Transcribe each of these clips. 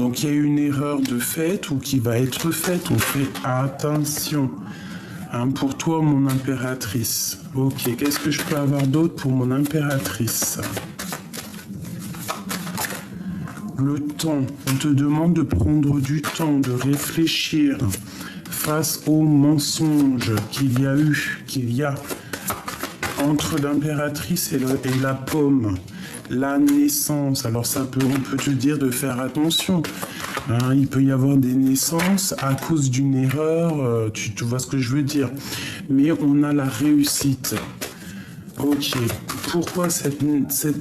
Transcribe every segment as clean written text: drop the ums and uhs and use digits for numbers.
Donc il y a une erreur de fait ou qui va être faite. On fait attention. Hein, pour toi, mon impératrice. Ok, qu'est-ce que je peux avoir d'autre pour mon impératrice? Le temps. On te demande de prendre du temps, de réfléchir face aux mensonges qu'il y a entre l'impératrice et la pomme. La naissance. Alors on peut te dire de faire attention. Hein, il peut y avoir des naissances à cause d'une erreur, tu vois ce que je veux dire. Mais on a la réussite. Ok, pourquoi cette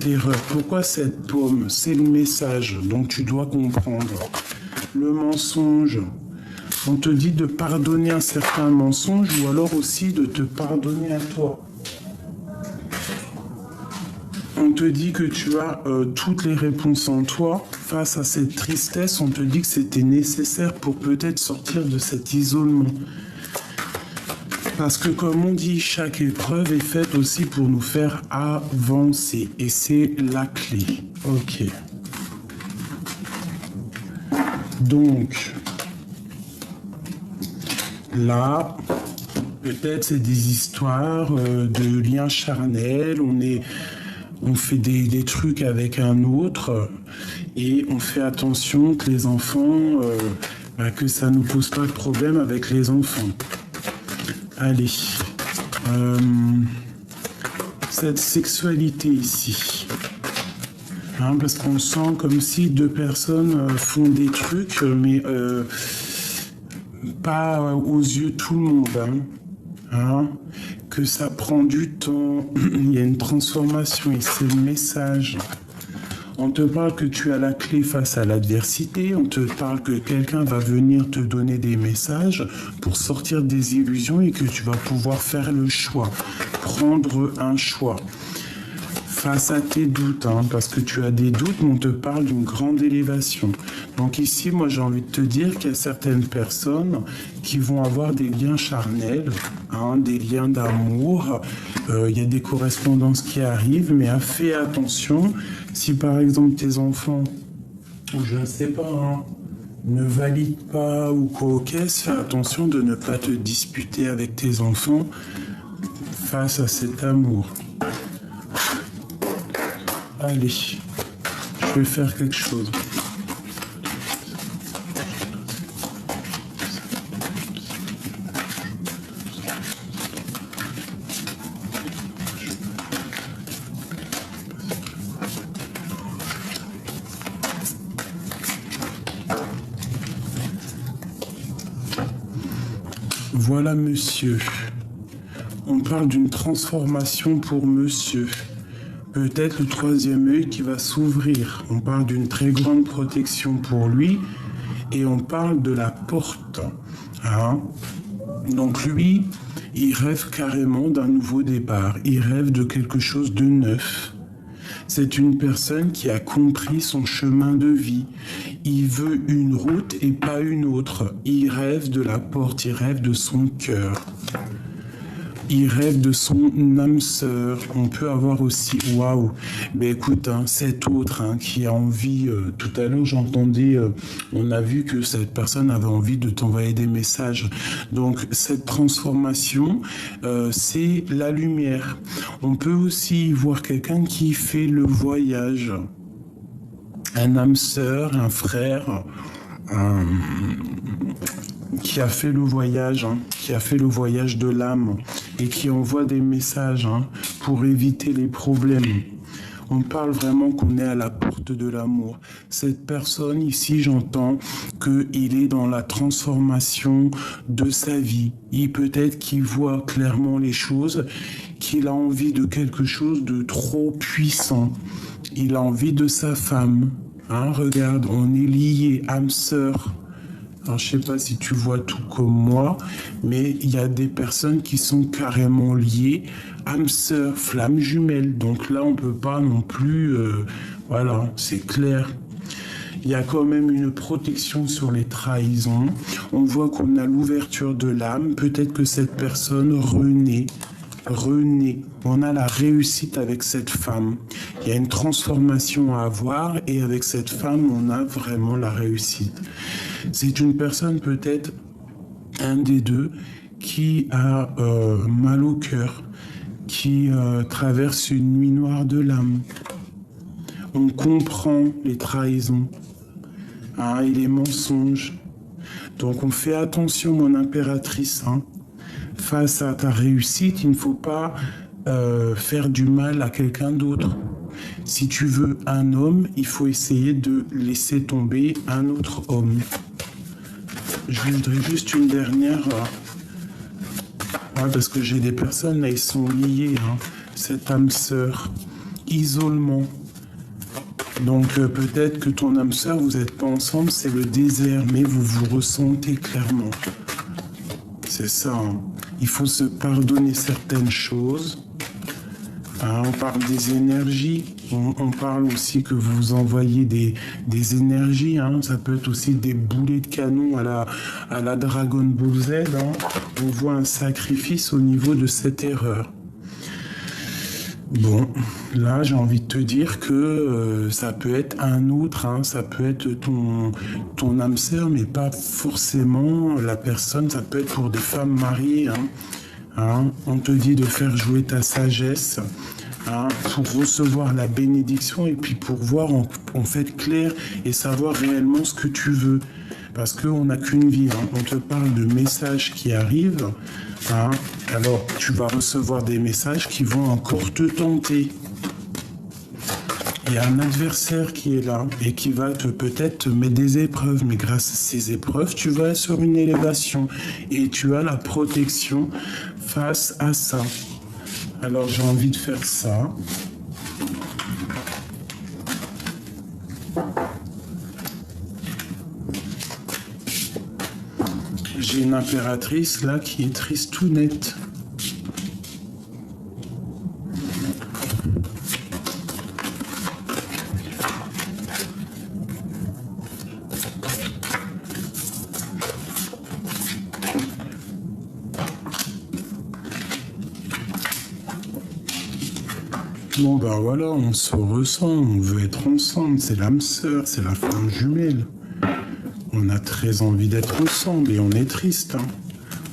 erreur? Pourquoi cette pomme? C'est le message, donc tu dois comprendre. Le mensonge. On te dit de pardonner un certain mensonge ou alors aussi de te pardonner à toi. On te dit que tu as toutes les réponses en toi. Face à cette tristesse, on te dit que c'était nécessaire pour peut-être sortir de cet isolement. Parce que comme on dit, chaque épreuve est faite aussi pour nous faire avancer. Et c'est la clé. Ok. Donc, là, peut-être c'est des histoires de liens charnels. On fait des trucs avec un autre et on fait attention que les enfants, que ça ne pose pas de problème avec les enfants. Allez, cette sexualité ici, hein, parce qu'on sent comme si deux personnes font des trucs, mais pas aux yeux de tout le monde, hein, que ça prend du temps, il y a une transformation et c'est le message. On te parle que tu as la clé face à l'adversité, on te parle que quelqu'un va venir te donner des messages pour sortir des illusions et que tu vas pouvoir faire le choix, prendre un choix. Face à tes doutes, hein, parce que tu as des doutes, mais on te parle d'une grande élévation. Donc ici, moi j'ai envie de te dire qu'il y a certaines personnes qui vont avoir des liens charnels, hein, des liens d'amour. Il y a des correspondances qui arrivent, mais fais attention. Si par exemple tes enfants, ou je ne sais pas, hein, ne valident pas ou quoi, ok, fais attention de ne pas te disputer avec tes enfants face à cet amour. Allez, je vais faire quelque chose. Voilà, monsieur. On parle d'une transformation pour monsieur. Peut-être le troisième œil qui va s'ouvrir. On parle d'une très grande protection pour lui et on parle de la porte. Hein? Donc lui, il rêve carrément d'un nouveau départ. Il rêve de quelque chose de neuf. C'est une personne qui a compris son chemin de vie. Il veut une route et pas une autre. Il rêve de la porte, il rêve de son cœur. Il rêve de son âme sœur. On peut avoir aussi, waouh, mais écoute, hein, cet autre qui a envie, tout à l'heure j'entendais, on a vu que cette personne avait envie de t'envoyer des messages. Donc cette transformation, c'est la lumière. On peut aussi voir quelqu'un qui fait le voyage. Un âme sœur, un frère, qui a fait le voyage, qui a fait le voyage de l'âme et qui envoie des messages pour éviter les problèmes. On parle vraiment qu'on est à la porte de l'amour. Cette personne ici, j'entends qu'il est dans la transformation de sa vie. Il peut-être qu'il voit clairement les choses, qu'il a envie de quelque chose de trop puissant. Il a envie de sa femme. Regarde, on est liés, âme sœur. Alors, je ne sais pas si tu vois tout comme moi, mais il y a des personnes qui sont carrément liées, âme sœur, flamme jumelle. Donc là, on ne peut pas non plus... voilà, c'est clair. Il y a quand même une protection sur les trahisons. On voit qu'on a l'ouverture de l'âme. Peut-être que cette personne renaît. renaît. On a la réussite avec cette femme. Il y a une transformation à avoir et avec cette femme, on a vraiment la réussite. C'est une personne peut-être, un des deux, qui a mal au cœur, qui traverse une nuit noire de l'âme. On comprend les trahisons et les mensonges. Donc on fait attention, mon impératrice. Face à ta réussite, il ne faut pas faire du mal à quelqu'un d'autre. Si tu veux un homme, il faut essayer de laisser tomber un autre homme. Je voudrais juste une dernière... parce que j'ai des personnes, là, ils sont liés. Cette âme sœur. Isolement. Donc peut-être que ton âme sœur, vous n'êtes pas ensemble, c'est le désert, mais vous vous ressentez clairement. C'est ça. Il faut se pardonner certaines choses. On parle des énergies. On parle aussi que vous envoyez des énergies. Ça peut être aussi des boulets de canon à la Dragon Ball Z. On voit un sacrifice au niveau de cette erreur. Bon, là, j'ai envie de te dire que ça peut être un autre, ça peut être ton âme sœur, mais pas forcément la personne, ça peut être pour des femmes mariées. On te dit de faire jouer ta sagesse pour recevoir la bénédiction et puis pour voir en fait clair et savoir réellement ce que tu veux. Parce qu'on n'a qu'une vie. On te parle de messages qui arrivent. Alors, tu vas recevoir des messages qui vont encore te tenter. Il y a un adversaire qui est là et qui va peut-être te mettre des épreuves. Mais grâce à ces épreuves, tu vas sur une élévation. Et tu as la protection face à ça. Alors, j'ai envie de faire ça. J'ai une impératrice là qui est triste tout net. Bon ben voilà, on se ressent, on veut être ensemble, c'est l'âme sœur, c'est la flamme jumelle. On a très envie d'être ensemble et on est triste.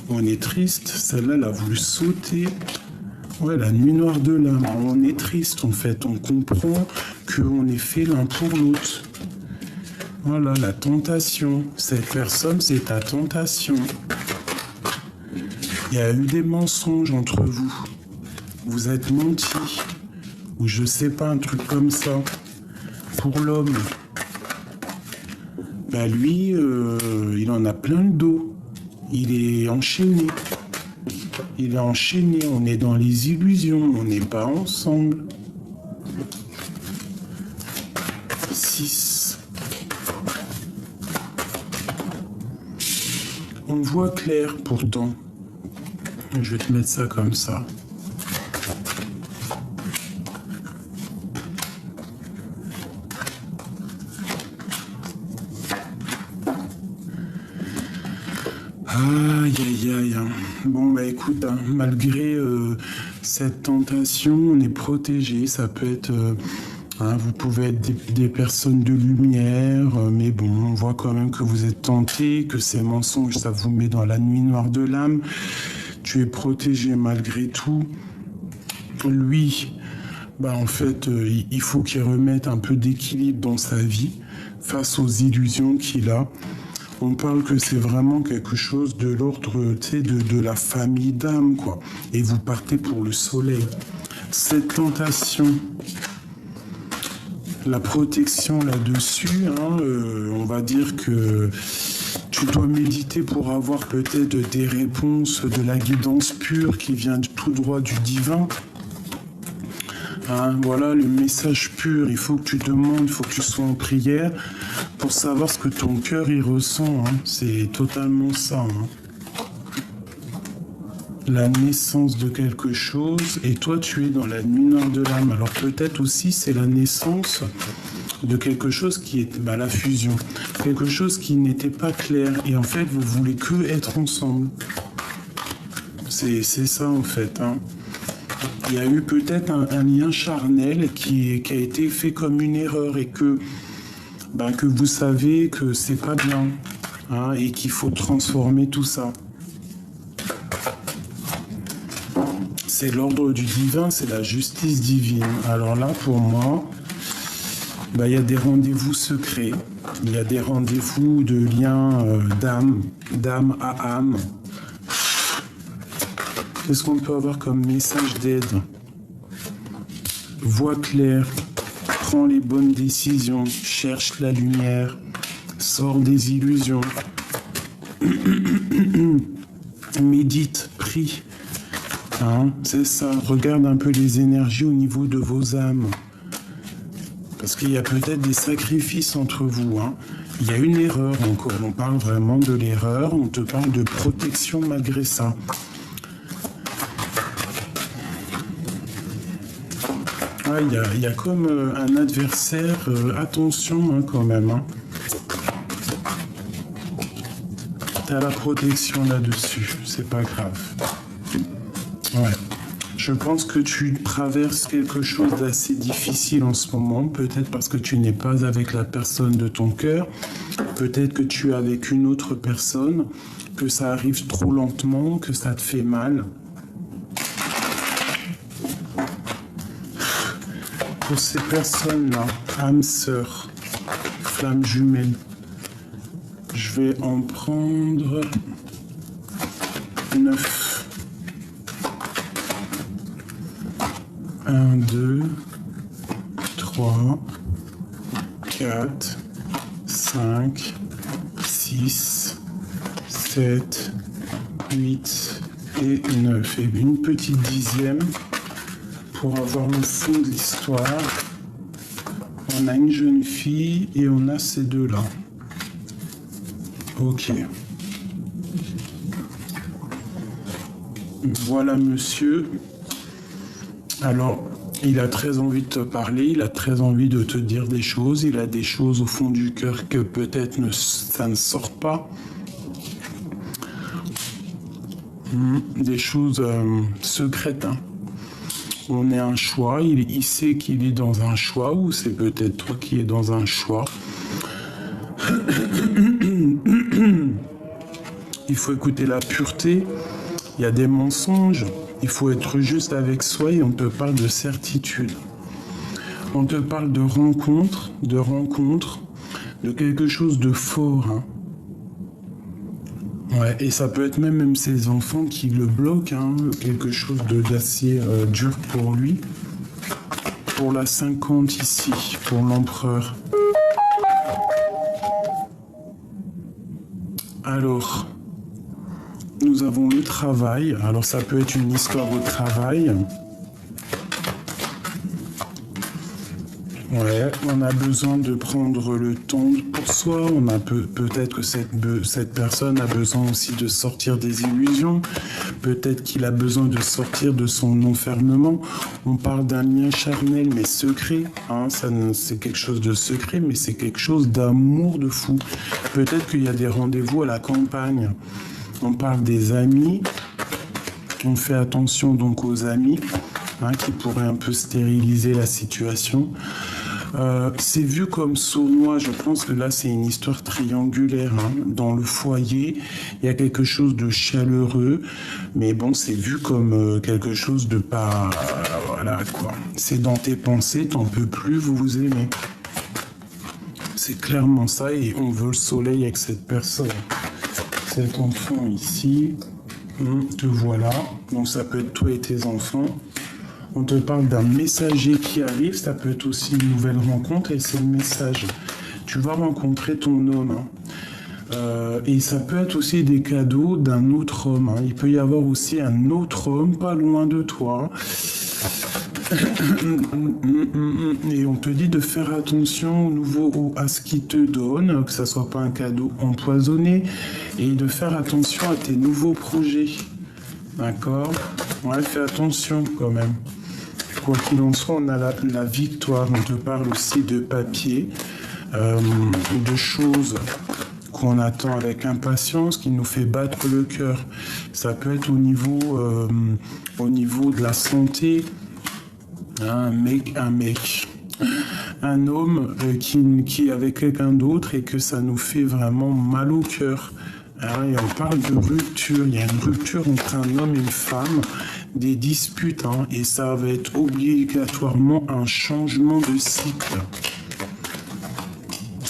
On est triste, celle-là, elle a voulu sauter. Ouais, la nuit noire de l'âme. On est triste en fait, on comprend qu'on est fait l'un pour l'autre. Voilà, la tentation. Cette personne, c'est ta tentation. Il y a eu des mensonges entre vous. Vous êtes menti. Ou je sais pas, un truc comme ça. Pour l'homme. Lui, il en a plein le dos. Il est enchaîné. Il est enchaîné. On est dans les illusions. On n'est pas ensemble. 6. On voit clair pourtant. Je vais te mettre ça comme ça. Aïe, aïe, aïe. Bon, écoute, malgré cette tentation, on est protégé. Ça peut être... vous pouvez être des personnes de lumière, mais bon, on voit quand même que vous êtes tentés, que ces mensonges, ça vous met dans la nuit noire de l'âme. Tu es protégé malgré tout. Lui, en fait, il faut qu'il remette un peu d'équilibre dans sa vie face aux illusions qu'il a. On parle que c'est vraiment quelque chose de l'ordre, de la famille d'âme, quoi. Et vous partez pour le soleil. Cette tentation, la protection là-dessus, on va dire que tu dois méditer pour avoir peut-être des réponses, de la guidance pure qui vient tout droit du divin. Voilà le message pur, il faut que tu demandes, il faut que tu sois en prière pour savoir ce que ton cœur y ressent, c'est totalement ça. La naissance de quelque chose, et toi tu es dans la nuit noire de l'âme, alors peut-être aussi c'est la naissance de quelque chose qui est la fusion, quelque chose qui n'était pas clair, et en fait vous voulez que être ensemble. C'est ça en fait. Il y a eu peut-être un lien charnel qui a été fait comme une erreur et que vous savez que c'est pas bien, hein, et qu'il faut transformer tout ça. C'est l'ordre du divin, c'est la justice divine. Alors là, pour moi, il y a des rendez-vous secrets, il y a des rendez-vous de liens d'âme à âme. Qu'est-ce qu'on peut avoir comme message d'aide? Vois clair, prends les bonnes décisions, cherche la lumière, sors des illusions, médite, prie. Hein, c'est ça, regarde un peu les énergies au niveau de vos âmes. Parce qu'il y a peut-être des sacrifices entre vous. Hein. Il y a une erreur encore, on parle vraiment de l'erreur, on te parle de protection malgré ça. Ah, il y a comme un adversaire, attention hein, quand même. Hein. T'as la protection là-dessus, c'est pas grave. Ouais. Je pense que tu traverses quelque chose d'assez difficile en ce moment, peut-être parce que tu n'es pas avec la personne de ton cœur, peut-être que tu es avec une autre personne, que ça arrive trop lentement, que ça te fait mal. Pour ces personnes-là, âme sœur, flamme jumelle, je vais en prendre 9. 1, 2, 3, 4, 5, 6, 7, 8 et 9. Et une petite dixième pour avoir le fond de l'histoire. On a une jeune fille et on a ces deux-là. Ok. Voilà, monsieur. Alors, il a très envie de te parler, il a très envie de te dire des choses, il a des choses au fond du cœur que peut-être ça ne sort pas. Des choses secrètes. Hein. On est un choix, il sait qu'il est dans un choix, ou c'est peut-être toi qui es dans un choix. Il faut écouter la pureté, il y a des mensonges. Il faut être juste avec soi et on te parle de certitude. On te parle de rencontre, de quelque chose de fort. Hein. Ouais, et ça peut être même ses enfants qui le bloquent, hein, quelque chose d'assez dur pour lui. Pour la 50 ici, pour l'empereur. Alors... Nous avons le travail. Alors ça peut être une histoire au travail. Ouais, on a besoin de prendre le temps pour soi. On a peut-être que cette personne a besoin aussi de sortir des illusions. Peut-être qu'il a besoin de sortir de son enfermement. On parle d'un lien charnel mais secret. Hein, c'est quelque chose de secret, mais c'est quelque chose d'amour de fou. Peut-être qu'il y a des rendez-vous à la campagne. On parle des amis, on fait attention donc aux amis, hein, qui pourraient un peu stériliser la situation. C'est vu comme sournois, je pense que là c'est une histoire triangulaire. Hein. Dans le foyer, il y a quelque chose de chaleureux, mais bon, c'est vu comme quelque chose de pas... voilà quoi. C'est dans tes pensées, t'en peux plus, vous vous aimez. C'est clairement ça et on veut le soleil avec cette personne. Cet enfant ici, te voilà. Donc ça peut être toi et tes enfants. On te parle d'un messager qui arrive. Ça peut être aussi une nouvelle rencontre et c'est le message. Tu vas rencontrer ton homme. Hein. Et ça peut être aussi des cadeaux d'un autre homme. Hein. Il peut y avoir aussi un autre homme pas loin de toi. Et on te dit de faire attention à ce qu'il te donne, que ça soit pas un cadeau empoisonné, et de faire attention à tes nouveaux projets. D'accord? Ouais, fais attention quand même. Quoi qu'il en soit, on a la victoire. On te parle aussi de papier, de choses qu'on attend avec impatience, qui nous fait battre le cœur. Ça peut être au niveau de la santé, un homme qui est avec quelqu'un d'autre et que ça nous fait vraiment mal au cœur. Et on parle de rupture, il y a une rupture entre un homme et une femme, des disputes, et ça va être obligatoirement un changement de cycle.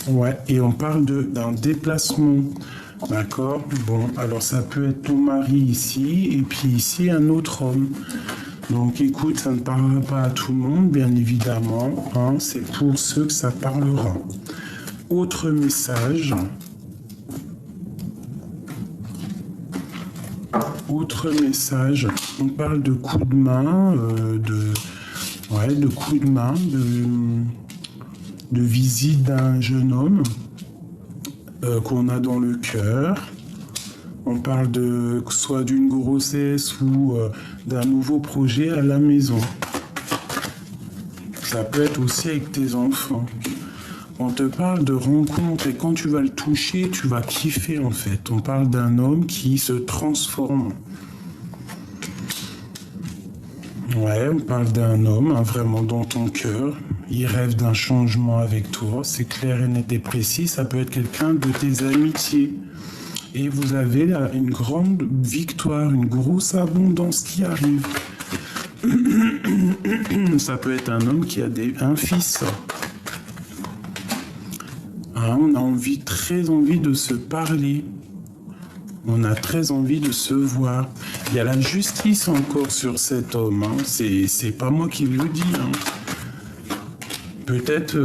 Ouais, et on parle d'un déplacement, d'accord? Bon, alors ça peut être ton mari ici, et puis ici un autre homme. Donc écoute, ça ne parlera pas à tout le monde, bien évidemment, c'est pour ceux que ça parlera. Autre message. On parle de coups de main, de coups de main, de visite d'un jeune homme qu'on a dans le cœur. On parle soit d'une grossesse ou d'un nouveau projet à la maison. Ça peut être aussi avec tes enfants. On te parle de rencontre et quand tu vas le toucher, tu vas kiffer en fait. On parle d'un homme qui se transforme. Ouais, on parle d'un homme vraiment dans ton cœur. Il rêve d'un changement avec toi. C'est clair et net et précis. Ça peut être quelqu'un de tes amitiés. Et vous avez là une grande victoire, une grosse abondance qui arrive. Ça peut être un homme qui a un fils. On a très envie de se parler. On a très envie de se voir. Il y a la justice encore sur cet homme. C'est pas moi qui le dis. Peut-être,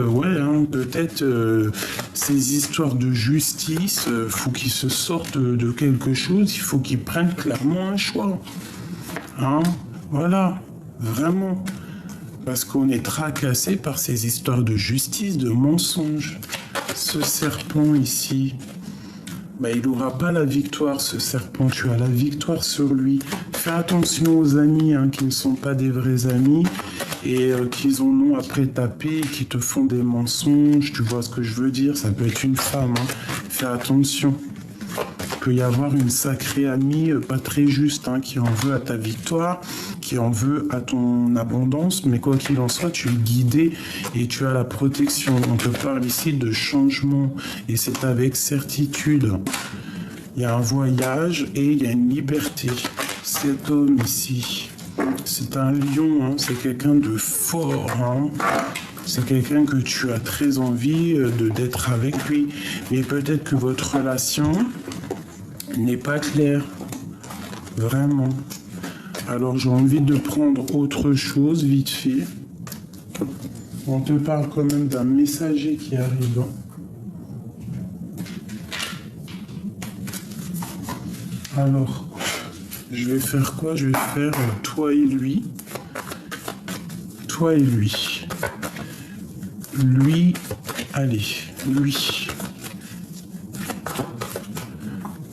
ces histoires de justice, faut qu'ils se sortent de quelque chose. Il faut qu'ils prennent clairement un choix. Voilà, vraiment. Parce qu'on est tracassé par ces histoires de justice, de mensonges. Ce serpent ici, il n'aura pas la victoire, ce serpent. Tu as la victoire sur lui. Fais attention aux amis qui ne sont pas des vrais amis et qui en ont après tapé, qui te font des mensonges. Tu vois ce que je veux dire? Ça peut être une femme. Fais attention. Il peut y avoir une sacrée amie pas très juste qui en veut à ta victoire, qui en veut à ton abondance, mais quoi qu'il en soit, tu es guidé et tu as la protection. On te parle ici de changement et c'est avec certitude. Il y a un voyage et il y a une liberté. Cet homme ici, c'est un lion, c'est quelqu'un de fort. C'est quelqu'un que tu as très envie d'être avec lui. Mais peut-être que votre relation n'est pas claire. Vraiment. Alors j'ai envie de prendre autre chose vite fait. On te parle quand même d'un messager qui arrive. Alors, je vais faire quoi? Je vais faire toi et lui. Toi et lui. Lui, allez, lui.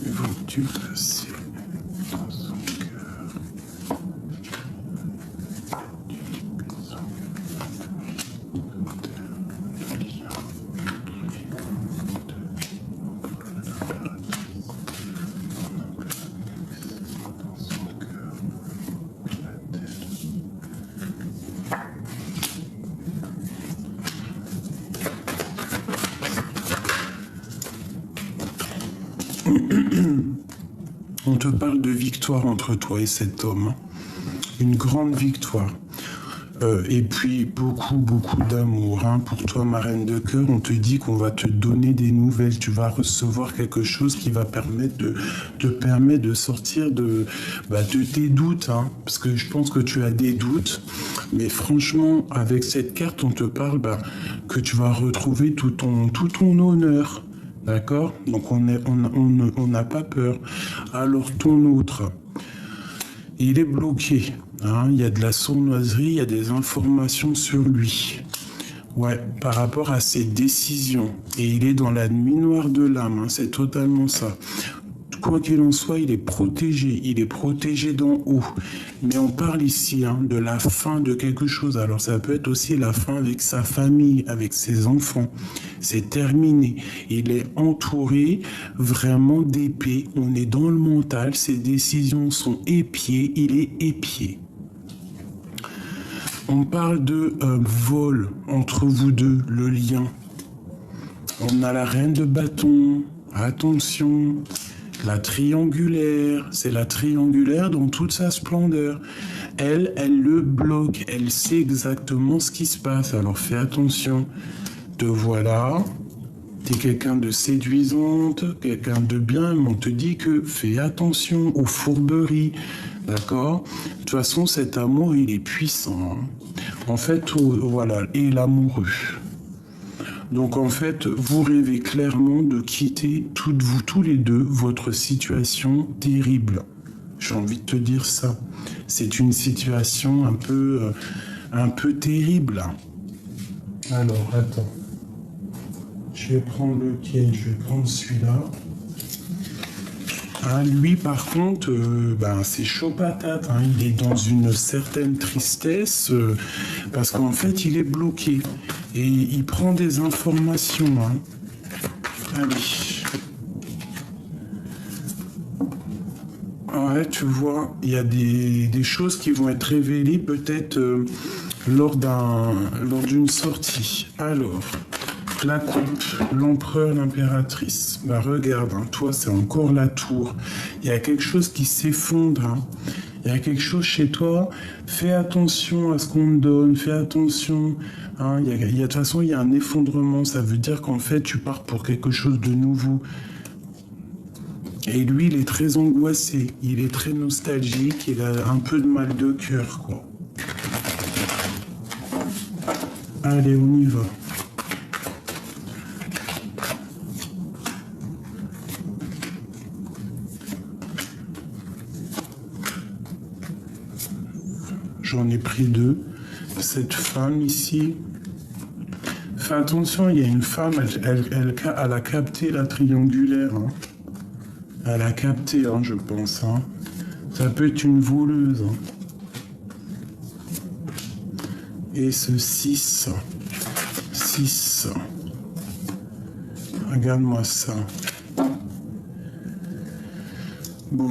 Veux-tu passer dans son cœur? On te parle de victoire entre toi et cet homme. Une grande victoire. Et puis beaucoup d'amour. Pour toi, ma reine de cœur, on te dit qu'on va te donner des nouvelles. Tu vas recevoir quelque chose qui va te permettre de sortir de tes doutes. Parce que je pense que tu as des doutes. Mais franchement, avec cette carte, on te parle que tu vas retrouver tout ton honneur. D'accord? Donc on n'a pas peur. Alors ton autre, il est bloqué. Il y a de la sournoiserie, il y a des informations sur lui. Ouais, par rapport à ses décisions. Et il est dans la nuit noire de l'âme, c'est totalement ça. Quoi qu'il en soit, il est protégé. Il est protégé d'en haut. Mais on parle ici de la fin de quelque chose. Alors ça peut être aussi la fin avec sa famille, avec ses enfants. C'est terminé. Il est entouré vraiment d'épée. On est dans le mental. Ses décisions sont épiées. Il est épié. On parle de vol entre vous deux, le lien. On a la reine de bâton. Attention. La triangulaire, c'est la triangulaire dans toute sa splendeur. Elle le bloque, elle sait exactement ce qui se passe, alors fais attention. Te voilà, t'es quelqu'un de séduisante, quelqu'un de bien, mais on te dit que fais attention aux fourberies, d'accord? De toute façon, cet amour, il est puissant. En fait, voilà, et l'amoureux. Donc en fait, vous rêvez clairement de quitter vous tous les deux votre situation terrible. J'ai envie de te dire ça. C'est une situation un peu terrible. Alors attends. Je vais prendre lequel? Je vais prendre celui-là. Lui par contre, c'est chaud patate. Il est dans une certaine tristesse parce qu'en fait il est bloqué et il prend des informations. Allez. Ouais, tu vois, il y a des choses qui vont être révélées peut-être lors d'une sortie. Alors. La coupe, l'empereur, l'impératrice. Regarde, toi, c'est encore la tour. Il y a quelque chose qui s'effondre. Il y a quelque chose chez toi. Fais attention à ce qu'on te donne. Fais attention. De toute façon, il y a un effondrement. Ça veut dire qu'en fait, tu pars pour quelque chose de nouveau. Et lui, il est très angoissé. Il est très nostalgique. Il a un peu de mal de cœur, quoi. Allez, on y va. J'en ai pris deux. Cette femme ici. Fais attention, il y a une femme, elle a capté la triangulaire. Elle a capté, je pense. Ça peut être une voleuse. Et ce 6. 6. Regarde-moi ça. Bon,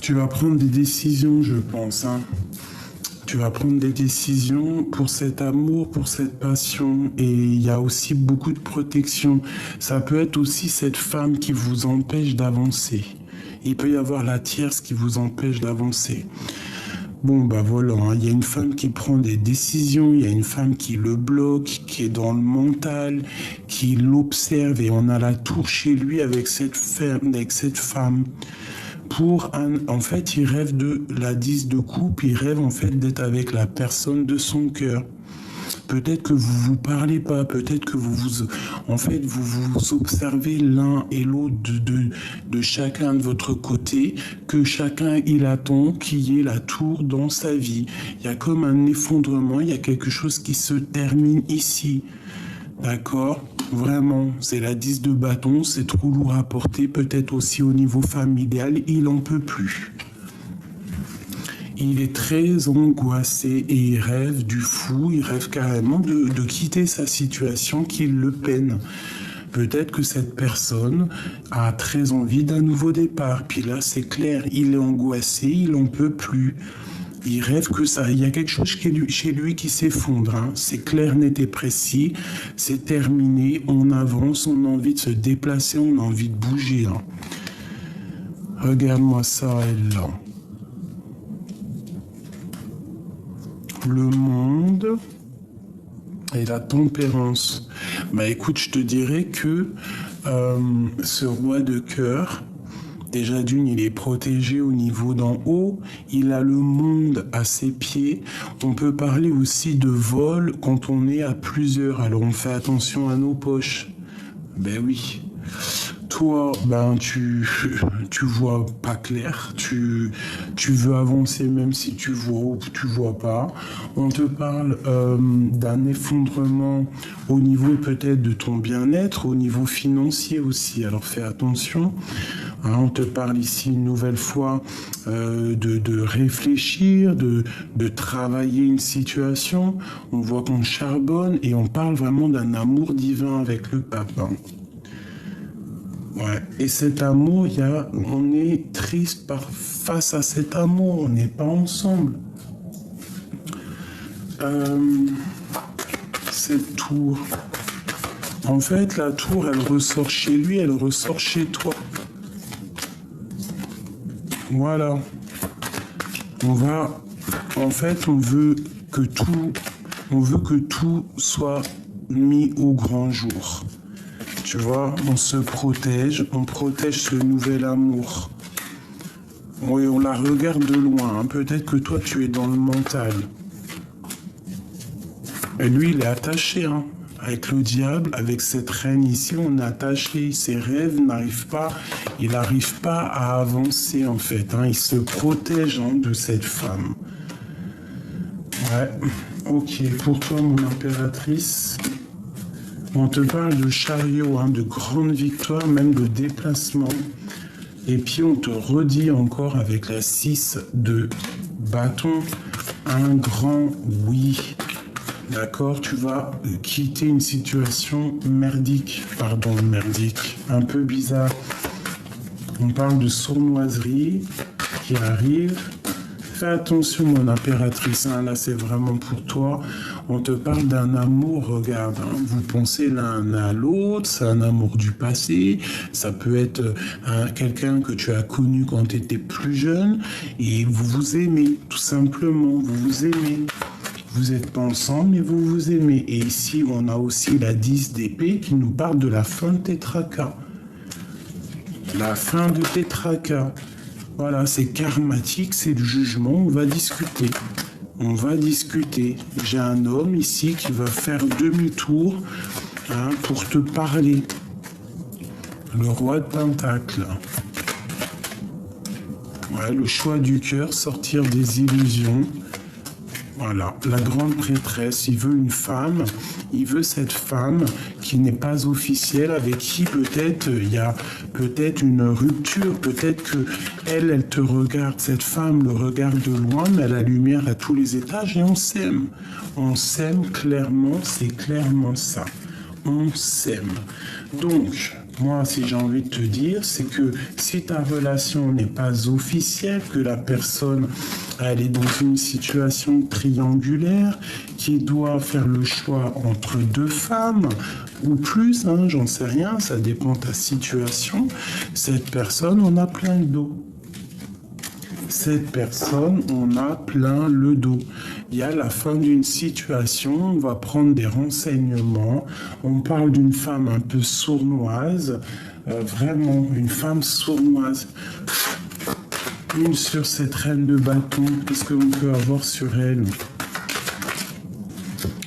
tu vas prendre des décisions, je pense. Tu vas prendre des décisions pour cet amour, pour cette passion. Et il y a aussi beaucoup de protection. Ça peut être aussi cette femme qui vous empêche d'avancer. Il peut y avoir la tierce qui vous empêche d'avancer. Bon, voilà, il y a une femme qui prend des décisions, il y a une femme qui le bloque, qui est dans le mental, qui l'observe, et on a la tour chez lui avec cette femme. En fait, il rêve de la 10 de coupe, il rêve en fait d'être avec la personne de son cœur. Peut-être que vous vous parlez pas, peut-être que vous observez l'un et l'autre de chacun de votre côté, que chacun il attend qu'il y ait la tour dans sa vie. Il y a comme un effondrement, il y a quelque chose qui se termine ici. D'accord? Vraiment, c'est la 10 de bâton, c'est trop lourd à porter, peut-être aussi au niveau familial, il en peut plus. Il est très angoissé et il rêve du fou, il rêve carrément de quitter sa situation qui le peine. Peut-être que cette personne a très envie d'un nouveau départ, puis là c'est clair, il est angoissé, il en peut plus. Il rêve que ça, il y a quelque chose chez lui qui s'effondre. C'est clair, net et précis. C'est terminé. On avance. On a envie de se déplacer. On a envie de bouger. Regarde-moi ça, elle là. Le monde et la tempérance. Écoute, je te dirais que ce roi de cœur. Déjà d'une, il est protégé au niveau d'en haut, il a le monde à ses pieds. On peut parler aussi de vol quand on est à plusieurs, alors on fait attention à nos poches. Oui. Toi, tu vois pas clair, tu veux avancer même si tu vois ou tu vois pas. On te parle d'un effondrement au niveau peut-être de ton bien-être, au niveau financier aussi, alors fais attention. Hein, on te parle ici une nouvelle fois de réfléchir, de travailler une situation. On voit qu'on charbonne et on parle vraiment d'un amour divin avec le pape. Hein. Ouais. Et cet amour, on est triste face à cet amour, on n'est pas ensemble. Cette tour, en fait, la tour, elle ressort chez lui, elle ressort chez toi. Voilà. On veut que tout soit mis au grand jour. Tu vois, on se protège, on protège ce nouvel amour. Oui, on la regarde de loin. Hein. Peut-être que toi, tu es dans le mental. Et lui, il est attaché. Hein. Avec le diable, avec cette reine ici, on est attaché. Ses rêves n'arrivent pas. Il n'arrive pas à avancer, en fait. Hein. Il se protège de cette femme. Ouais. Ok, pour toi, mon impératrice... On te parle de chariot, de grande victoire, même de déplacement. Et puis on te redit encore avec la 6 de bâton, un grand oui. D'accord, tu vas quitter une situation merdique, un peu bizarre. On parle de sournoiserie qui arrive. Fais attention, mon impératrice, là c'est vraiment pour toi. On te parle d'un amour, regarde, vous pensez l'un à l'autre, c'est un amour du passé, ça peut être quelqu'un que tu as connu quand tu étais plus jeune, et vous vous aimez, tout simplement, vous vous aimez. Vous n'êtes pas ensemble, mais vous vous aimez. Et ici, on a aussi la 10 d'épée qui nous parle de la fin de tes tracas. La fin de tes tracas. Voilà, c'est karmatique, c'est le jugement, on va discuter. J'ai un homme ici qui va faire demi-tour pour te parler. Le roi de Pentacle. Ouais, le choix du cœur, sortir des illusions. Voilà, la grande prêtresse, il veut une femme, il veut cette femme qui n'est pas officielle, avec qui peut-être il y a peut-être une rupture, peut-être que elle te regarde, cette femme le regarde de loin, mais à la lumière à tous les étages, et on s'aime. On s'aime clairement, c'est clairement ça. On s'aime. Donc, moi, si j'ai envie de te dire, c'est que si ta relation n'est pas officielle, que la personne, elle est dans une situation triangulaire, qui doit faire le choix entre deux femmes, ou plus, j'en sais rien, ça dépend de ta situation, cette personne, on a plein le dos. Cette personne, on a plein le dos. Il y a la fin d'une situation, on va prendre des renseignements, on parle d'une femme un peu sournoise, vraiment une femme sournoise. Une sur cette reine de bâton, qu'est-ce qu'on peut avoir sur elle?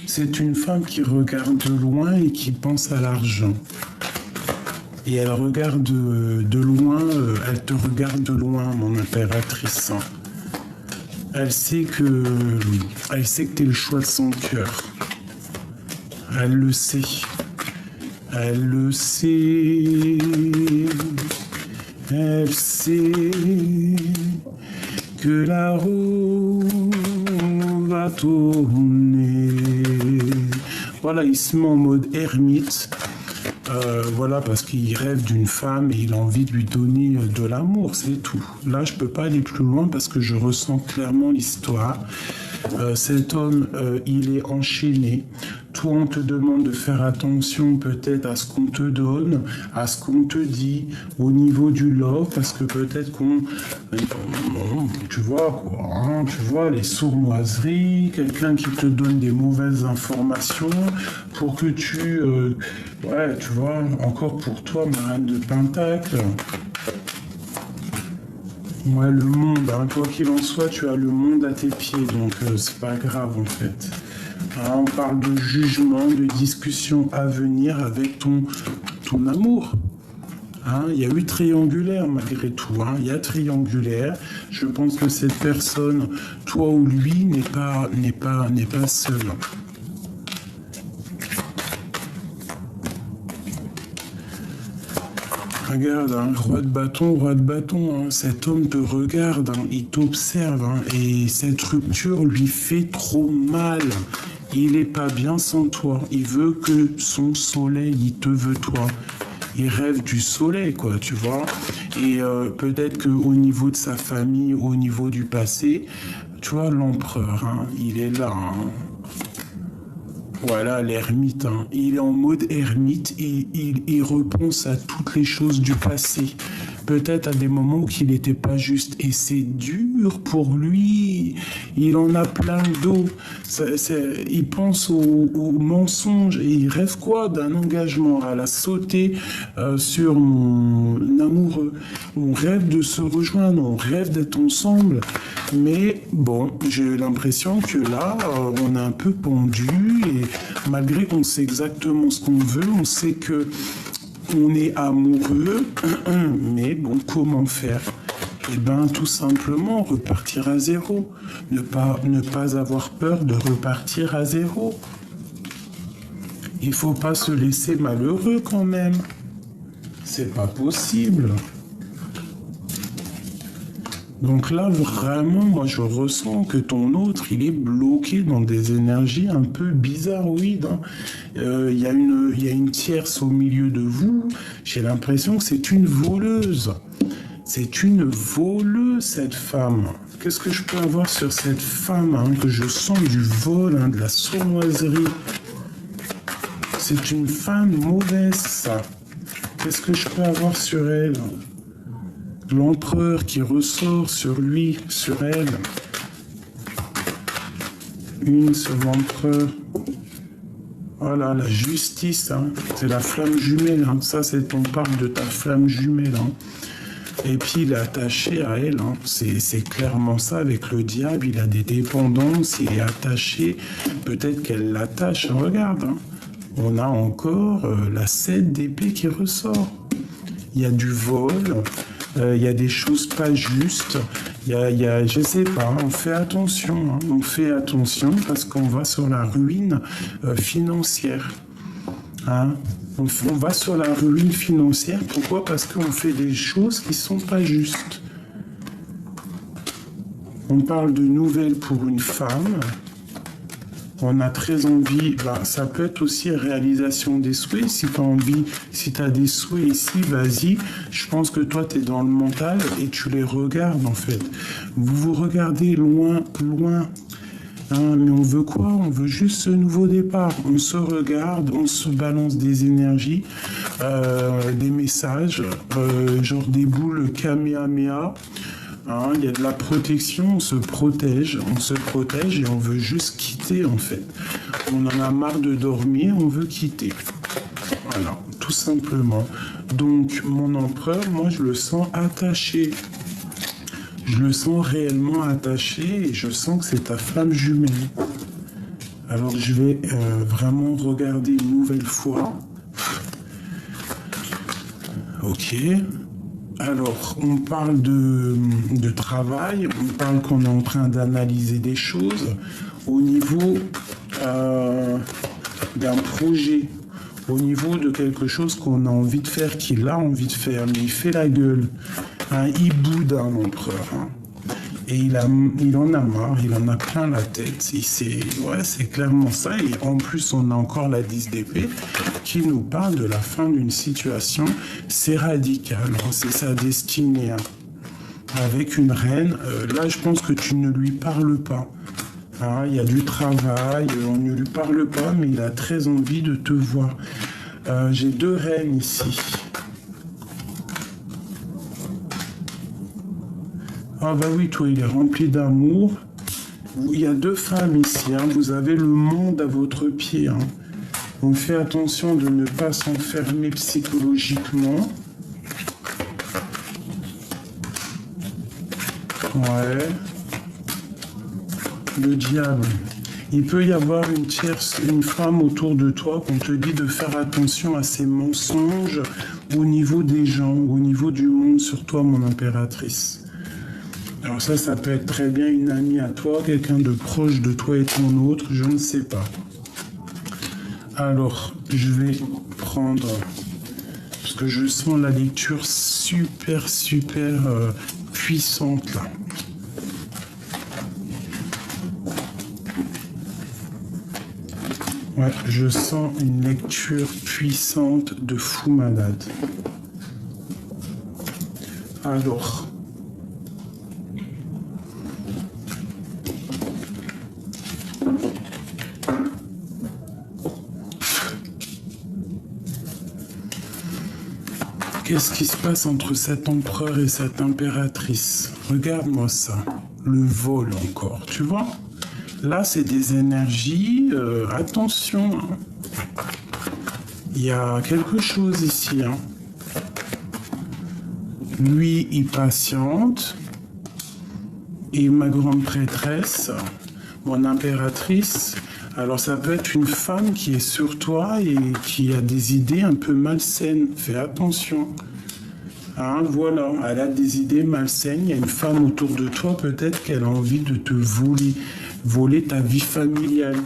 C'est une femme qui regarde de loin et qui pense à l'argent. Et elle regarde de loin, elle te regarde de loin, mon impératrice. Elle sait que t'es le choix de son cœur. Elle le sait. Elle le sait. Elle sait que la roue va tourner. Voilà, il se met en mode ermite. Voilà, parce qu'il rêve d'une femme et il a envie de lui donner de l'amour, c'est tout. Là, je peux pas aller plus loin parce que je ressens clairement l'histoire. Cet homme, il est enchaîné. Toi, on te demande de faire attention peut-être à ce qu'on te donne, à ce qu'on te dit, au niveau du love, parce que peut-être tu vois quoi, tu vois les sournoiseries, quelqu'un qui te donne des mauvaises informations pour que tu vois, encore pour toi, ma reine de Pentacle. Ouais, le monde, quoi qu'il en soit, tu as le monde à tes pieds, donc c'est pas grave en fait. On parle de jugement, de discussion à venir avec ton amour. Il y a eu triangulaire malgré tout. Il y a triangulaire. Je pense que cette personne, toi ou lui, n'est pas seul. Regarde, hein, roi de bâton, hein, cet homme te regarde, hein, il t'observe, hein, et cette rupture lui fait trop mal. Il est pas bien sans toi, il veut que son soleil, il te veut toi. Il rêve du soleil, quoi, tu vois. Et peut-être qu'au niveau de sa famille, au niveau du passé, tu vois, l'empereur, hein, il est là, hein. Voilà, l'ermite, hein. Il est en mode ermite et il repense à toutes les choses du passé. Peut-être à des moments où il n'était pas juste. Et c'est dur pour lui. Il en a plein le dos. Il pense aux mensonges et il rêve quoi? D'un engagement à la sauter sur mon amoureux. On rêve de se rejoindre, on rêve d'être ensemble. Mais bon, j'ai l'impression que là, on est un peu pendu et malgré qu'on sait exactement ce qu'on veut, on sait que on est amoureux, mais bon, comment faire? Eh bien, tout simplement, repartir à zéro. Ne pas avoir peur de repartir à zéro. Il faut pas se laisser malheureux quand même. C'est pas possible. Donc là, vraiment, moi, je ressens que ton autre, il est bloqué dans des énergies un peu bizarroïdes, hein. Il y a une tierce au milieu de vous. J'ai l'impression que c'est une voleuse. C'est une voleuse, cette femme. Qu'est-ce que je peux avoir sur cette femme, hein, que je sens du vol, hein, de la sournoiserie. C'est une femme mauvaise, ça. Qu'est-ce que je peux avoir sur elle? L'empereur qui ressort sur lui, sur elle. Une sur l'empereur. Voilà, la justice, hein. C'est la flamme jumelle, hein. Ça, c'est on parle de ta flamme jumelle, hein. Et puis il est attaché à elle, hein. C'est clairement ça avec le diable, il a des dépendances, il est attaché. Peut-être qu'elle l'attache, regarde, hein. On a encore la 7 d'épée qui ressort. Il y a du vol. Il y a des choses pas justes, je sais pas, on fait attention, hein, on fait attention parce qu'on va sur la ruine financière. Hein. On va sur la ruine financière, pourquoi? Parce qu'on fait des choses qui sont pas justes. On parle de nouvelles pour une femme. On a très envie, ça peut être aussi réalisation des souhaits. Si tu as envie, si tu as des souhaits ici, vas-y. Je pense que toi, tu es dans le mental et tu les regardes en fait. Vous vous regardez loin, loin. Hein, mais on veut quoi? On veut juste ce nouveau départ. On se regarde, on se balance des énergies, des messages, genre des boules Kamehameha. Hein, il y a de la protection, on se protège et on veut juste quitter en fait. On en a marre de dormir, on veut quitter. Voilà, tout simplement. Donc mon empereur, moi je le sens attaché. Je le sens réellement attaché et je sens que c'est ta flamme jumelle. Alors je vais vraiment regarder une nouvelle fois. Ok. Alors, on parle de travail, on parle qu'on est en train d'analyser des choses au niveau d'un projet, au niveau de quelque chose qu'on a envie de faire, qu'il a envie de faire, mais il fait la gueule. Hein, il boude un empereur. Hein. Et il en a marre, il en a plein la tête. C'est clairement ça. Et en plus, on a encore la 10 d'épée qui nous parle de la fin d'une situation. C'est radical, hein, c'est sa destinée. Hein. Avec une reine, là, je pense que tu ne lui parles pas. Hein, il y a du travail, on ne lui parle pas, mais il a très envie de te voir. J'ai 2 reines ici. Ah bah oui, toi, il est rempli d'amour. Il y a 2 femmes ici, hein. Vous avez le monde à votre pied. Hein. On fait attention de ne pas s'enfermer psychologiquement. Ouais. Le diable. Il peut y avoir une femme autour de toi qu'on te dit de faire attention à ces mensonges au niveau des gens, au niveau du monde sur toi, mon impératrice. Alors ça peut être très bien une amie à toi, quelqu'un de proche de toi et ton autre, je ne sais pas. Alors, je vais prendre que je sens la lecture super puissante là. Ouais, je sens une lecture puissante de fou malade. Alors, qu'est-ce qui se passe entre cet empereur et cette impératrice? Regarde-moi ça, le vol encore, tu vois? Là, c'est des énergies, attention, hein. Il y a quelque chose ici, hein. Lui, il patiente, et ma grande prêtresse, mon impératrice, alors ça peut être une femme qui est sur toi et qui a des idées un peu malsaines, fais attention. Hein, voilà, elle a des idées malsaines, il y a une femme autour de toi, peut-être qu'elle a envie de te voler ta vie familiale.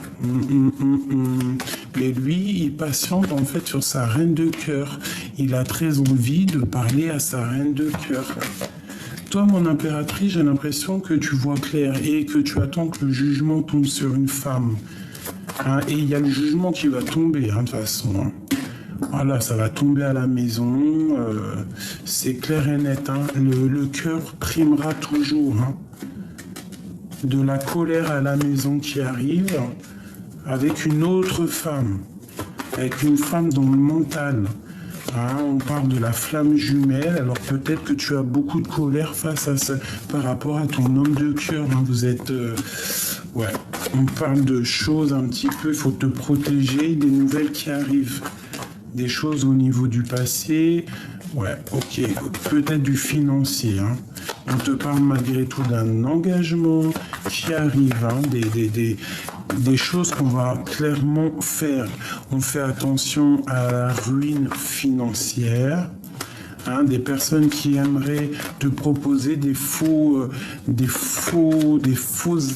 Mais lui, il patiente en fait sur sa reine de cœur. Il a très envie de parler à sa reine de cœur. Toi, mon impératrice, j'ai l'impression que tu vois clair et que tu attends que le jugement tombe sur une femme. Hein, et il y a le jugement qui va tomber, hein, de toute façon. Hein. Voilà, ça va tomber à la maison, c'est clair et net. Hein. Le cœur primera toujours. Hein. De la colère à la maison qui arrive, avec une autre femme, avec une femme dans le mental. Hein, on parle de la flamme jumelle, alors peut-être que tu as beaucoup de colère face à ça, par rapport à ton homme de cœur. Hein. Vous êtes... ouais, on parle de choses un petit peu, il faut te protéger des nouvelles qui arrivent. Des choses au niveau du passé, ouais, ok, peut-être du financier. Hein. On te parle malgré tout d'un engagement qui arrive, hein, des choses qu'on va clairement faire. On fait attention à la ruine financière. Hein, des personnes qui aimeraient te proposer des fausses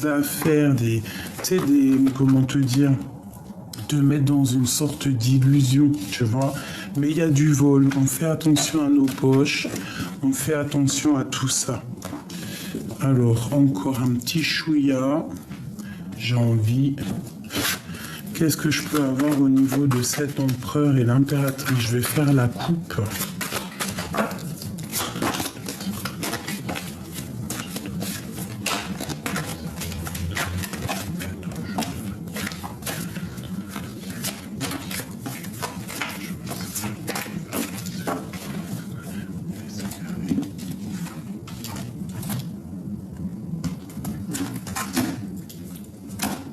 affaires, tu sais, comment te dire, te mettre dans une sorte d'illusion, tu vois. Mais il y a du vol, on fait attention à nos poches, on fait attention à tout ça. Alors, encore un petit chouïa, j'ai envie. Qu'est-ce que je peux avoir au niveau de cet empereur et l'impératrice? Je vais faire la coupe.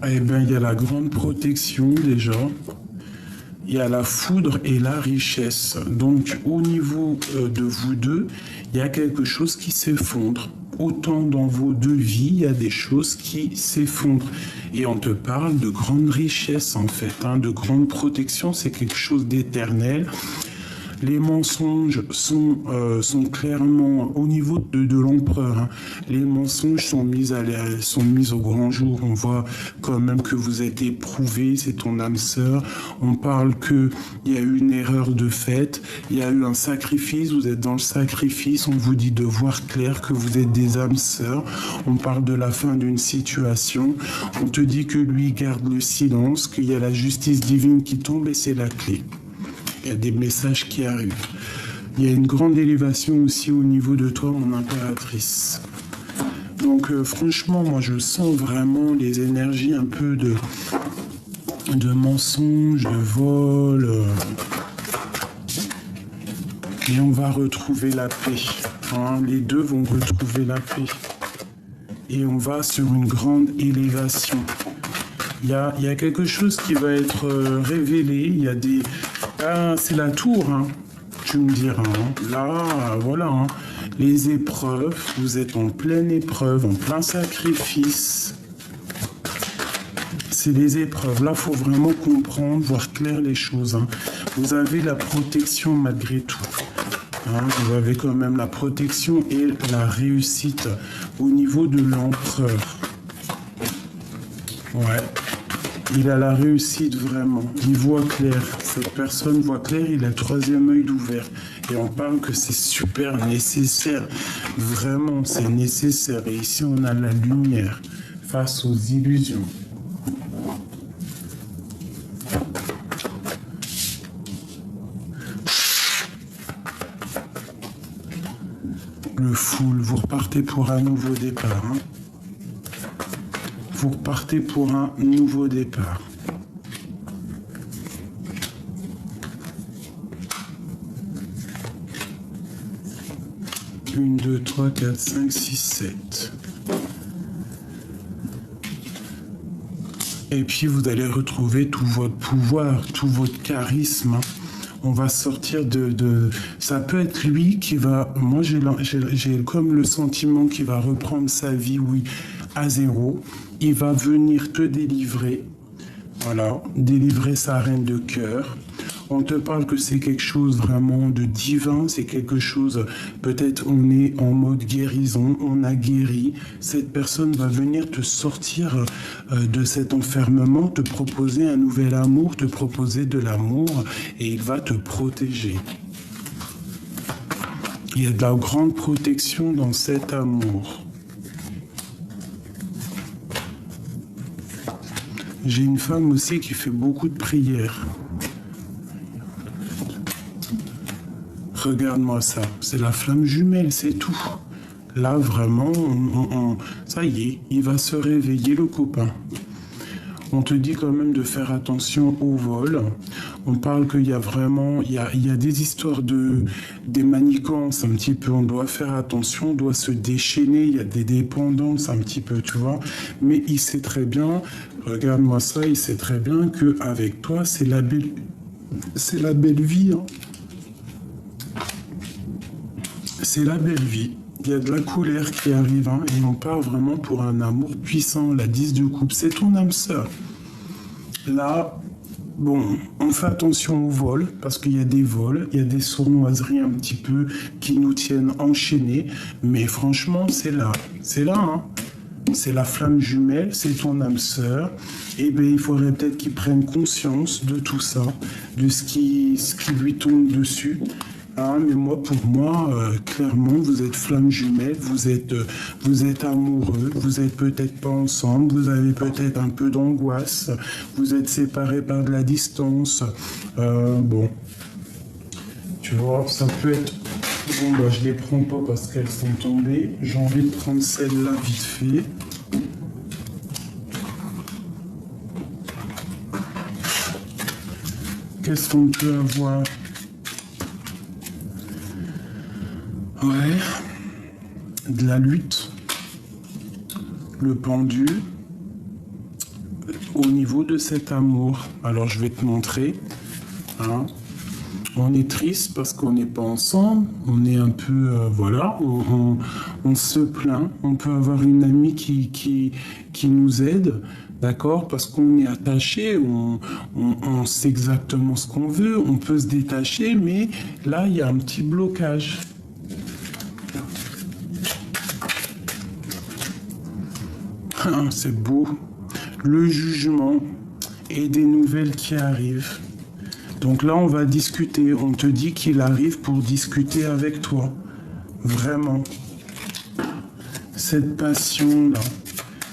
Eh bien, il y a la grande protection déjà. Il y a la foudre et la richesse. Donc, au niveau de vous deux, il y a quelque chose qui s'effondre. Autant dans vos deux vies, il y a des choses qui s'effondrent. Et on te parle de grande richesse, en fait. Hein, de grande protection, c'est quelque chose d'éternel. Les mensonges sont clairement au niveau de l'empereur. Hein. Les mensonges sont mis au grand jour. On voit quand même que vous êtes éprouvé, c'est ton âme sœur. On parle qu'il y a eu une erreur de fait, il y a eu un sacrifice, vous êtes dans le sacrifice, on vous dit de voir clair que vous êtes des âmes sœurs. On parle de la fin d'une situation. On te dit que lui garde le silence, qu'il y a la justice divine qui tombe et c'est la clé. Il y a des messages qui arrivent. Il y a une grande élévation aussi au niveau de toi, mon impératrice. Donc franchement, moi je sens vraiment les énergies un peu de mensonges, de vol. Et on va retrouver la paix. Hein, les deux vont retrouver la paix. Et on va sur une grande élévation. Il y a quelque chose qui va être révélé. Il y a des... Ah, c'est la tour, hein. Tu me diras. Hein. Là, voilà. Hein. Les épreuves, vous êtes en pleine épreuve, en plein sacrifice. C'est les épreuves. Là, il faut vraiment comprendre, voir clair les choses. Hein. Vous avez la protection malgré tout. Hein. Vous avez quand même la protection et la réussite au niveau de l'empereur. Ouais. Il a la réussite vraiment. Il voit clair. Cette personne voit clair, il a le troisième œil d'ouvert. Et on parle que c'est super nécessaire. Vraiment, c'est nécessaire. Et ici, on a la lumière face aux illusions. Le full, vous repartez pour un nouveau départ. Hein. Vous repartez pour un nouveau départ. Une, 2, 3, 4, 5, 6, 7. Et puis vous allez retrouver tout votre pouvoir, tout votre charisme. On va sortir de... Ça peut être lui qui va... Moi, j'ai comme le sentiment qu'il va reprendre sa vie, oui, à zéro. Il va venir te délivrer. Voilà, délivrer sa reine de cœur. On te parle que c'est quelque chose vraiment de divin, c'est quelque chose, peut-être on est en mode guérison, on a guéri. Cette personne va venir te sortir de cet enfermement, te proposer un nouvel amour, te proposer de l'amour et il va te protéger. Il y a de la grande protection dans cet amour. J'ai une femme aussi qui fait beaucoup de prières. Regarde-moi ça, c'est la flamme jumelle, c'est tout. Là, vraiment, ça y est, il va se réveiller, le copain. On te dit quand même de faire attention au vol. On parle qu'il y a vraiment, il y a des histoires des manigances un petit peu. On doit faire attention, on doit se déchaîner. Il y a des dépendances un petit peu, tu vois. Mais il sait très bien, regarde-moi ça, il sait très bien qu'avec toi, c'est la belle vie, hein. C'est la belle vie. Il y a de la colère qui arrive, hein, et on part vraiment pour un amour puissant. La 10 de coupe, c'est ton âme sœur. Là, bon, on fait attention aux vols, parce qu'il y a des vols, il y a des sournoiseries un petit peu qui nous tiennent enchaînés. Mais franchement, c'est là, hein. C'est la flamme jumelle, c'est ton âme sœur. Et bien, il faudrait peut-être qu'il prenne conscience de tout ça, de ce qui lui tombe dessus. Ah, mais pour moi, clairement, vous êtes flamme jumelle, vous êtes amoureux, vous êtes peut-être pas ensemble, vous avez peut-être un peu d'angoisse, vous êtes séparés par de la distance. Bon, tu vois, ça peut être... Bon, bah, je les prends pas parce qu'elles sont tombées. J'ai envie de prendre celle-là vite fait. Qu'est-ce qu'on peut avoir ? Ouais, de la lutte, le pendu, au niveau de cet amour. Alors je vais te montrer, hein. On est triste parce qu'on n'est pas ensemble, on est un peu, voilà, on se plaint, on peut avoir une amie qui nous aide, d'accord, parce qu'on est attaché, on sait exactement ce qu'on veut, on peut se détacher, mais là il y a un petit blocage. C'est beau. Le jugement et des nouvelles qui arrivent. Donc là, on va discuter. On te dit qu'il arrive pour discuter avec toi. Vraiment. Cette passion-là,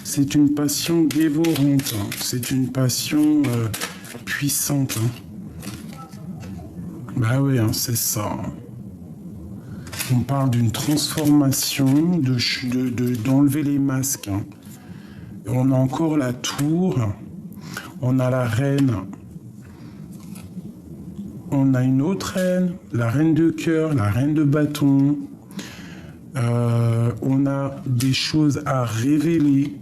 c'est une passion dévorante. Hein. C'est une passion puissante. Hein. Bah oui, hein, c'est ça. On parle d'une transformation, d'enlever les masques. Hein. On a encore la tour, on a la reine, on a une autre reine, la reine de cœur, la reine de bâton. On a des choses à révéler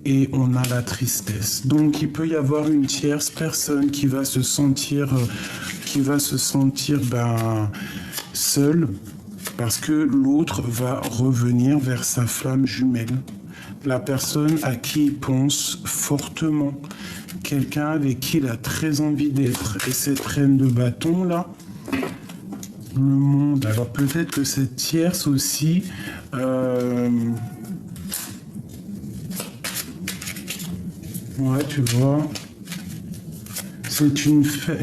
et on a la tristesse. Donc il peut y avoir une tierce personne qui va se sentir seule parce que l'autre va revenir vers sa flamme jumelle. La personne à qui il pense fortement, quelqu'un avec qui il a très envie d'être. Et cette reine de bâton là, le monde. Alors peut-être que cette tierce aussi, ouais, tu vois,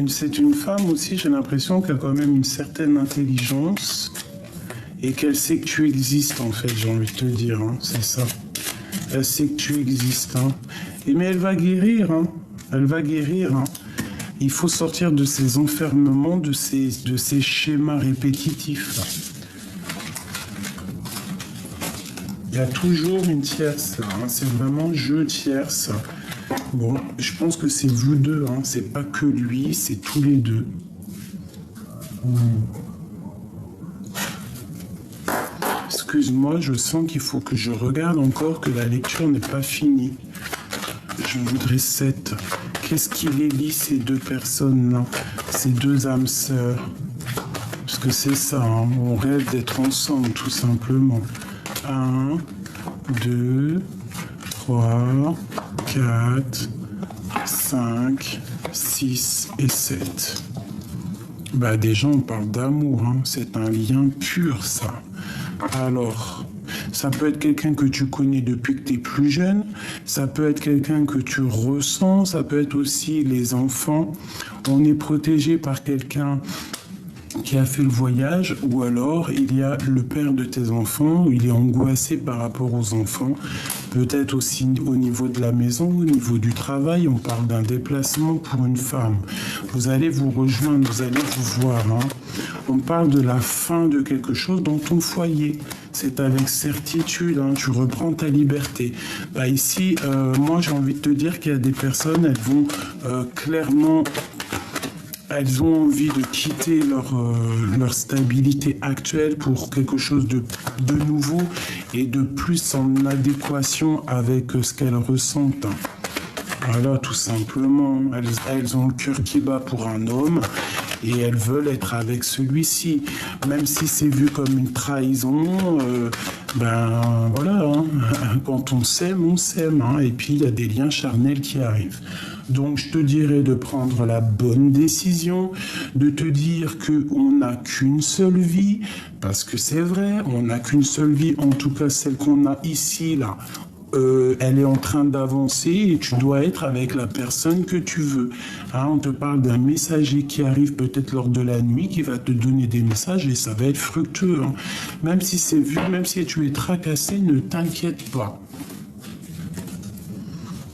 C'est une femme aussi, j'ai l'impression qu'elle a quand même une certaine intelligence et qu'elle sait que tu existes, en fait, j'ai envie de te dire, hein, c'est ça. Elle sait que tu existes, hein. Mais elle va guérir, hein. Elle va guérir, hein. Il faut sortir de ces enfermements, de ces schémas répétitifs, là. Il y a toujours une tierce, là, hein. C'est vraiment je tierce. Bon, je pense que c'est vous deux, hein. C'est pas que lui, c'est tous les deux. Excuse-moi, je sens qu'il faut que je regarde encore, que la lecture n'est pas finie. Je voudrais 7. Qu'est-ce qui les lie, ces deux personnes-là, ces deux âmes sœurs? Parce que c'est ça, hein. On rêve d'être ensemble, tout simplement. 1, 2, 3, 4, 5, 6 et 7. Bah déjà, on parle d'amour, hein. C'est un lien pur, ça. Alors, ça peut être quelqu'un que tu connais depuis que tu es plus jeune, ça peut être quelqu'un que tu ressens, ça peut être aussi les enfants. On est protégé par quelqu'un qui a fait le voyage, ou alors il y a le père de tes enfants, il est angoissé par rapport aux enfants, peut-être aussi au niveau de la maison, au niveau du travail, on parle d'un déplacement pour une femme. Vous allez vous rejoindre, vous allez vous voir, hein. On parle de la fin de quelque chose dans ton foyer. C'est avec certitude, hein, tu reprends ta liberté. Bah ici, moi j'ai envie de te dire qu'il y a des personnes, elles vont clairement... Elles ont envie de quitter leur stabilité actuelle pour quelque chose de nouveau et de plus en adéquation avec ce qu'elles ressentent. Voilà, tout simplement. Elles ont le cœur qui bat pour un homme et elles veulent être avec celui-ci. Même si c'est vu comme une trahison, ben voilà, hein. Quand on s'aime, hein. Et puis il y a des liens charnels qui arrivent. Donc je te dirais de prendre la bonne décision, de te dire qu'on n'a qu'une seule vie, parce que c'est vrai, on n'a qu'une seule vie, en tout cas celle qu'on a ici, là. Elle est en train d'avancer et tu dois être avec la personne que tu veux. Hein, on te parle d'un messager qui arrive peut-être lors de la nuit, qui va te donner des messages et ça va être fructueux. Hein. Même si c'est vu, même si tu es tracassé, ne t'inquiète pas.